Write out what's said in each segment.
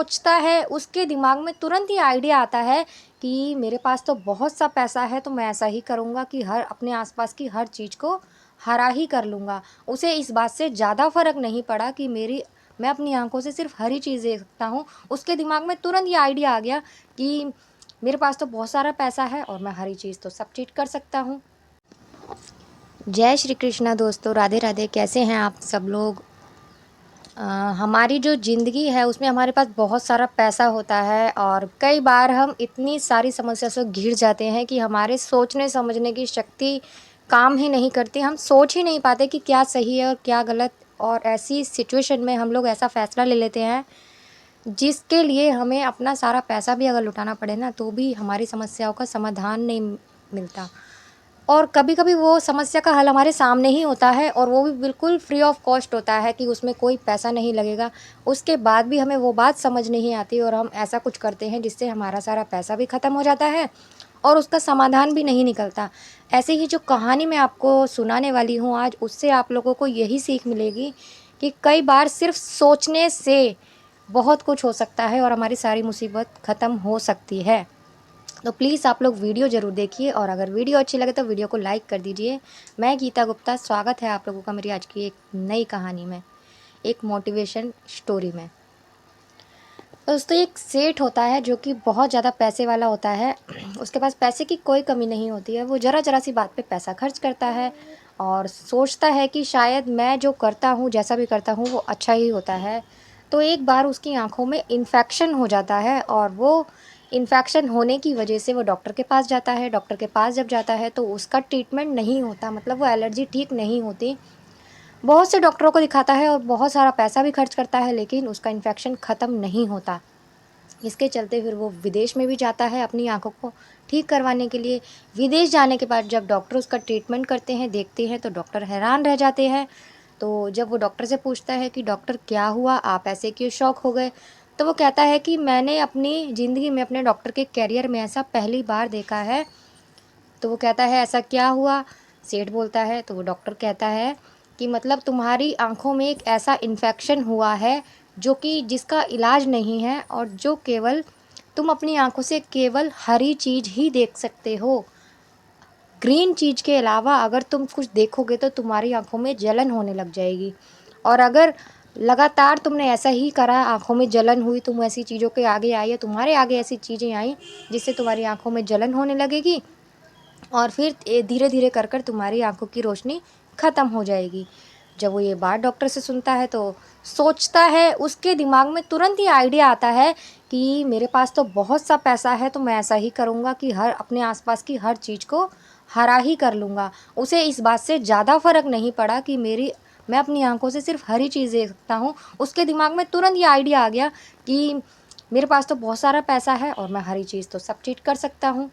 सोचता है उसके दिमाग में तुरंत ही आइडिया आता है कि मेरे पास तो बहुत सा पैसा है, तो मैं ऐसा ही करूँगा कि हर अपने आसपास की हर चीज़ को हरा ही कर लूँगा। उसे इस बात से ज़्यादा फ़र्क नहीं पड़ा कि मैं अपनी आँखों से सिर्फ़ हरी चीज़ देख सकता हूँ। उसके दिमाग में तुरंत ये आइडिया आ गया कि मेरे पास तो बहुत सारा पैसा है और मैं हरी चीज़ तो सब चीज़ कर सकता हूँ। जय श्री कृष्णा दोस्तों, राधे राधे। कैसे हैं आप सब लोग? हमारी जो ज़िंदगी है उसमें हमारे पास बहुत सारा पैसा होता है और कई बार हम इतनी सारी समस्या से घिर जाते हैं कि हमारे सोचने समझने की शक्ति काम ही नहीं करती। हम सोच ही नहीं पाते कि क्या सही है और क्या गलत, और ऐसी सिचुएशन में हम लोग ऐसा फ़ैसला ले लेते हैं जिसके लिए हमें अपना सारा पैसा भी अगर लुटाना पड़े ना, तो भी हमारी समस्याओं का समाधान नहीं मिलता। और कभी-कभी वो समस्या का हल हमारे सामने ही होता है और वो भी बिल्कुल फ्री ऑफ कॉस्ट होता है कि उसमें कोई पैसा नहीं लगेगा। उसके बाद भी हमें वो बात समझ नहीं आती और हम ऐसा कुछ करते हैं जिससे हमारा सारा पैसा भी ख़त्म हो जाता है और उसका समाधान भी नहीं निकलता। ऐसे ही जो कहानी मैं आपको सुनाने वाली हूँ आज, उससे आप लोगों को यही सीख मिलेगी कि कई बार सिर्फ़ सोचने से बहुत कुछ हो सकता है और हमारी सारी मुसीबत ख़त्म हो सकती है। तो प्लीज़ आप लोग वीडियो ज़रूर देखिए और अगर वीडियो अच्छी लगे तो वीडियो को लाइक कर दीजिए। मैं गीता गुप्ता, स्वागत है आप लोगों का मेरी आज की एक नई कहानी में, एक मोटिवेशन स्टोरी में। दोस्तों, एक सेठ होता है जो कि बहुत ज़्यादा पैसे वाला होता है। उसके पास पैसे की कोई कमी नहीं होती है। वो ज़रा सी बात पे पैसा खर्च करता है और सोचता है कि शायद मैं जो करता हूँ, जैसा भी करता हूँ, वो अच्छा ही होता है। तो एक बार उसकी आँखों में इन्फेक्शन हो जाता है और वो इन्फेक्शन होने की वजह से वो डॉक्टर के पास जाता है। डॉक्टर के पास जब जाता है तो उसका ट्रीटमेंट नहीं होता, मतलब वो एलर्जी ठीक नहीं होती। बहुत से डॉक्टरों को दिखाता है और बहुत सारा पैसा भी खर्च करता है, लेकिन उसका इन्फेक्शन ख़त्म नहीं होता। इसके चलते फिर वो विदेश में भी जाता है अपनी आँखों को ठीक करवाने के लिए। विदेश जाने के बाद जब डॉक्टर उसका ट्रीटमेंट करते हैं, देखते हैं, तो डॉक्टर हैरान रह जाते हैं। तो जब वो डॉक्टर से पूछता है कि डॉक्टर क्या हुआ, आप ऐसे क्यों शॉक हो गए? तो वो कहता है कि मैंने अपनी ज़िंदगी में अपने डॉक्टर के करियर में ऐसा पहली बार देखा है। तो वो कहता है ऐसा क्या हुआ? सेठ बोलता है, तो वो डॉक्टर कहता है कि मतलब तुम्हारी आँखों में एक ऐसा इन्फेक्शन हुआ है जो कि जिसका इलाज नहीं है और जो केवल तुम अपनी आँखों से केवल हरी चीज़ ही देख सकते हो। ग्रीन चीज़ के अलावा अगर तुम कुछ देखोगे तो तुम्हारी आँखों में जलन होने लग जाएगी। और अगर लगातार तुमने ऐसा ही करा, आँखों में जलन हुई, तुम ऐसी चीज़ों के आगे आई या तुम्हारे आगे ऐसी चीज़ें आई जिससे तुम्हारी आँखों में जलन होने लगेगी और फिर धीरे-धीरे कर कर तुम्हारी आँखों की रोशनी ख़त्म हो जाएगी। जब वो ये बात डॉक्टर से सुनता है तो सोचता है, उसके दिमाग में तुरंत ही आइडिया आता है कि मेरे पास तो बहुत सा पैसा है, तो मैं ऐसा ही करूँगा कि हर अपने आसपास की हर चीज़ को हरा ही कर लूँगा। उसे इस बात से ज़्यादा फ़र्क नहीं पड़ा कि मैं अपनी आँखों से सिर्फ़ हरी चीज़ देख सकता हूँ। उसके दिमाग में तुरंत ये आइडिया आ गया कि मेरे पास तो बहुत सारा पैसा है और मैं हरी चीज़ तो सब चीज़ कर सकता हूँ।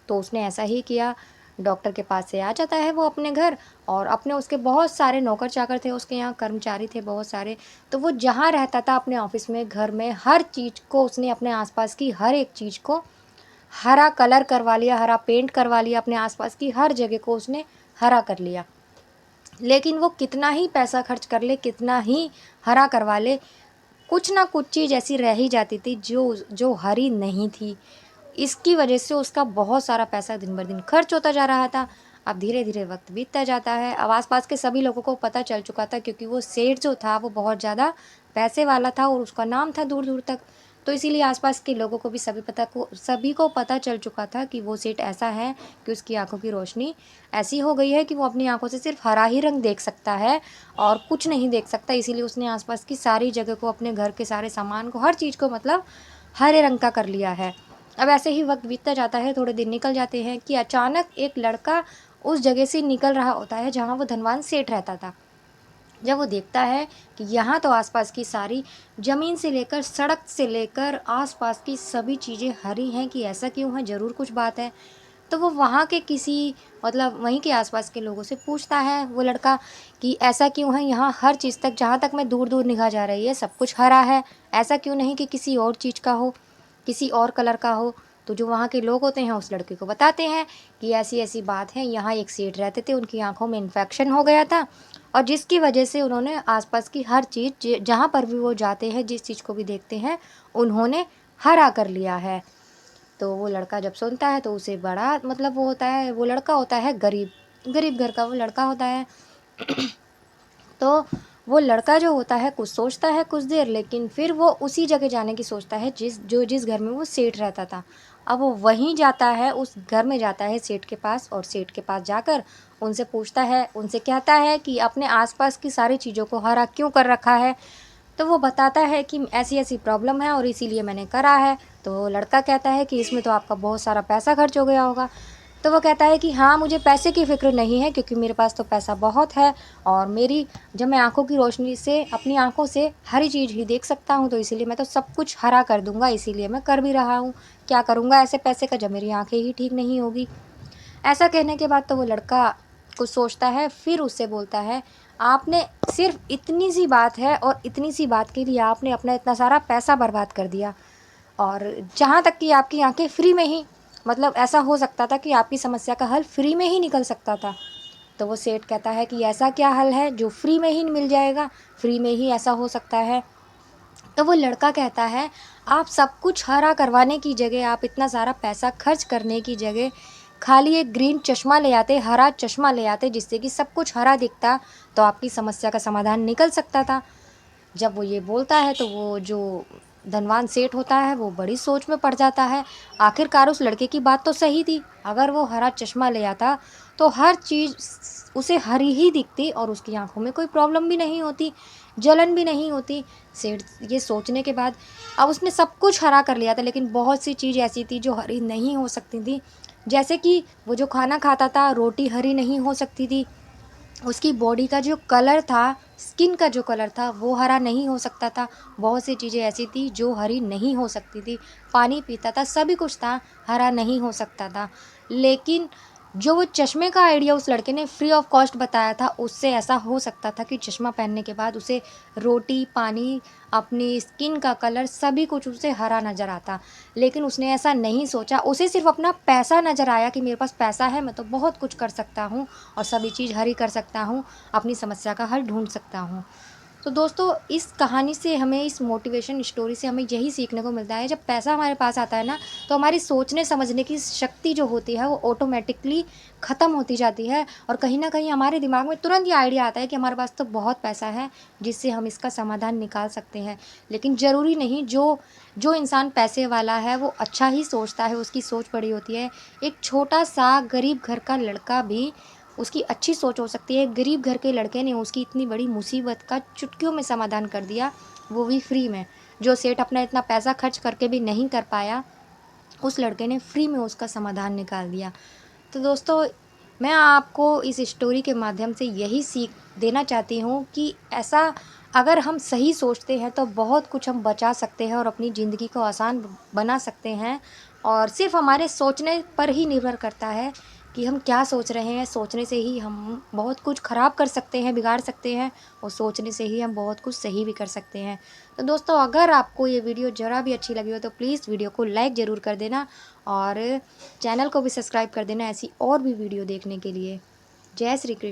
तो उसने ऐसा ही किया। डॉक्टर के पास से आ जाता है वो अपने घर और अपने उसके बहुत सारे नौकर-चाकर थे, उसके यहाँ कर्मचारी थे बहुत सारे। तो वो जहाँ रहता था अपने ऑफ़िस में, घर में, हर चीज़ को उसने अपने आस-पास की हर एक चीज़ को हरा कलर करवा लिया, हरा पेंट करवा लिया, अपने आस-पास की हर जगह को उसने हरा कर लिया। लेकिन वो कितना ही पैसा खर्च कर ले, कितना ही हरा करवा ले, कुछ ना कुछ चीज़ ऐसी रह ही जाती थी जो जो हरी नहीं थी। इसकी वजह से उसका बहुत सारा पैसा दिन ब दिन खर्च होता जा रहा था। अब धीरे-धीरे वक़्त बीतता जाता है। अब आस-पास के सभी लोगों को पता चल चुका था, क्योंकि वो सेठ जो था वो बहुत ज़्यादा पैसे वाला था और उसका नाम था दूर-दूर तक। तो इसीलिए आस-पास के लोगों को भी सभी को पता चल चुका था कि वो सेठ ऐसा है कि उसकी आँखों की रोशनी ऐसी हो गई है कि वो अपनी आँखों से सिर्फ़ हरा ही रंग देख सकता है और कुछ नहीं देख सकता। इसीलिए उसने आस-पास की सारी जगह को, अपने घर के सारे सामान को, हर चीज़ को मतलब हरे रंग का कर लिया है। अब ऐसे ही वक़्त बीतता जाता है, थोड़े दिन निकल जाते हैं कि अचानक एक लड़का उस जगह से निकल रहा होता है जहाँ वो धनवान सेठ रहता था। जब वो देखता है कि यहाँ तो आस-पास की सारी ज़मीन से लेकर, सड़क से लेकर आस-पास की सभी चीज़ें हरी हैं, कि ऐसा क्यों है? ज़रूर कुछ बात है। तो वो वहाँ के किसी, मतलब वहीं के आस-पास के लोगों से पूछता है वो लड़का कि ऐसा क्यों है? यहाँ हर चीज़ तक, जहाँ तक मैं दूर-दूर निगाह जा रही है, सब कुछ हरा है। ऐसा क्यों नहीं कि किसी और चीज़ का हो, किसी और कलर का हो? तो जो वहाँ के लोग होते हैं उस लड़के को बताते हैं कि ऐसी-ऐसी बात है, यहाँ एक सेठ रहते थे, उनकी आँखों में इन्फेक्शन हो गया था और जिसकी वजह से उन्होंने आसपास की हर चीज़ जहाँ पर भी वो जाते हैं, जिस चीज़ को भी देखते हैं, उन्होंने हरा कर लिया है। तो वो लड़का जब सुनता है तो उसे बड़ा मतलब वो होता है, वो लड़का होता है गरीब घर का वो लड़का होता है। तो वो लड़का जो होता है कुछ सोचता है कुछ देर, लेकिन फिर वो उसी जगह जाने की सोचता है जिस घर में वो सेठ रहता था। अब वो वहीं जाता है, उस घर में जाता है सेठ के पास, और सेठ के पास जाकर उनसे पूछता है, उनसे कहता है कि अपने आसपास की सारी चीज़ों को हरा क्यों कर रखा है। तो वो बताता है कि ऐसी-ऐसी प्रॉब्लम है और इसीलिए मैंने करा है। तो लड़का कहता है कि इसमें तो आपका बहुत सारा पैसा खर्च हो गया होगा। तो वो कहता है कि हाँ, मुझे पैसे की फ़िक्र नहीं है, क्योंकि मेरे पास तो पैसा बहुत है, और मेरी जब मैं आँखों की रोशनी से अपनी आँखों से हरी चीज़ ही देख सकता हूँ, तो इसीलिए मैं तो सब कुछ हरा कर दूँगा, इसीलिए मैं कर भी रहा हूँ। क्या करूँगा ऐसे पैसे का जब मेरी आँखें ही ठीक नहीं होगी। ऐसा कहने के बाद तो वो लड़का कुछ सोचता है, फिर उससे बोलता है, आपने सिर्फ़ इतनी सी बात है और इतनी सी बात के लिए आपने अपना इतना सारा पैसा बर्बाद कर दिया। और जहाँ तक कि आपकी आँखें फ्री में ही, मतलब ऐसा हो सकता था कि आपकी समस्या का हल फ्री में ही निकल सकता था। तो वो सेठ कहता है कि ऐसा क्या हल है जो फ्री में ही मिल जाएगा, फ्री में ही ऐसा हो सकता है। तो वो लड़का कहता है, आप सब कुछ हरा करवाने की जगह, आप इतना सारा पैसा खर्च करने की जगह खाली एक ग्रीन चश्मा ले आते, हरा चश्मा ले आते, जिससे कि सब कुछ हरा दिखता, तो आपकी समस्या का समाधान निकल सकता था। जब वो ये बोलता है तो वो जो धनवान सेठ होता है वो बड़ी सोच में पड़ जाता है। आखिरकार उस लड़के की बात तो सही थी, अगर वो हरा चश्मा ले आता तो हर चीज़ उसे हरी ही दिखती और उसकी आँखों में कोई प्रॉब्लम भी नहीं होती, जलन भी नहीं होती। सेठ ये सोचने के बाद, अब उसने सब कुछ हरा कर लिया था, लेकिन बहुत सी चीज़ ऐसी थी जो हरी नहीं हो सकती थी। जैसे कि वो जो खाना खाता था, रोटी हरी नहीं हो सकती थी। उसकी बॉडी का जो कलर था, स्किन का जो कलर था, वो हरा नहीं हो सकता था। बहुत सी चीज़ें ऐसी थी जो हरी नहीं हो सकती थी। पानी पीता था, सभी कुछ था, हरा नहीं हो सकता था। लेकिन जो वो चश्मे का आइडिया उस लड़के ने फ्री ऑफ कॉस्ट बताया था, उससे ऐसा हो सकता था कि चश्मा पहनने के बाद उसे रोटी, पानी, अपनी स्किन का कलर सभी कुछ उसे हरा नज़र आता। लेकिन उसने ऐसा नहीं सोचा, उसे सिर्फ़ अपना पैसा नज़र आया कि मेरे पास पैसा है, मैं तो बहुत कुछ कर सकता हूँ और सभी चीज़ हरी कर सकता हूँ, अपनी समस्या का हल ढूँढ सकता हूँ। तो दोस्तों, इस कहानी से हमें, इस मोटिवेशन स्टोरी से हमें यही सीखने को मिलता है, जब पैसा हमारे पास आता है ना, तो हमारी सोचने समझने की शक्ति जो होती है वो ऑटोमेटिकली ख़त्म होती जाती है, और कहीं न कहीं हमारे दिमाग में तुरंत ये आइडिया आता है कि हमारे पास तो बहुत पैसा है, जिससे हम इसका समाधान निकाल सकते हैं। लेकिन ज़रूरी नहीं, जो जो इंसान पैसे वाला है वो अच्छा ही सोचता है, उसकी सोच बड़ी होती है। एक छोटा-सा गरीब घर का लड़का भी, उसकी अच्छी सोच हो सकती है। गरीब घर के लड़के ने उसकी इतनी बड़ी मुसीबत का चुटकियों में समाधान कर दिया, वो भी फ्री में। जो सेठ अपना इतना पैसा खर्च करके भी नहीं कर पाया, उस लड़के ने फ्री में उसका समाधान निकाल दिया। तो दोस्तों, मैं आपको इस स्टोरी के माध्यम से यही सीख देना चाहती हूँ कि ऐसा अगर हम सही सोचते हैं तो बहुत कुछ हम बचा सकते हैं और अपनी ज़िंदगी को आसान बना सकते हैं। और सिर्फ़ हमारे सोचने पर ही निर्भर करता है कि हम क्या सोच रहे हैं। सोचने से ही हम बहुत कुछ ख़राब कर सकते हैं, बिगाड़ सकते हैं, और सोचने से ही हम बहुत कुछ सही भी कर सकते हैं। तो दोस्तों, अगर आपको ये वीडियो ज़रा भी अच्छी लगी हो तो प्लीज़ वीडियो को लाइक ज़रूर कर देना, और चैनल को भी सब्सक्राइब कर देना ऐसी और भी वीडियो देखने के लिए। जय श्री कृष्ण।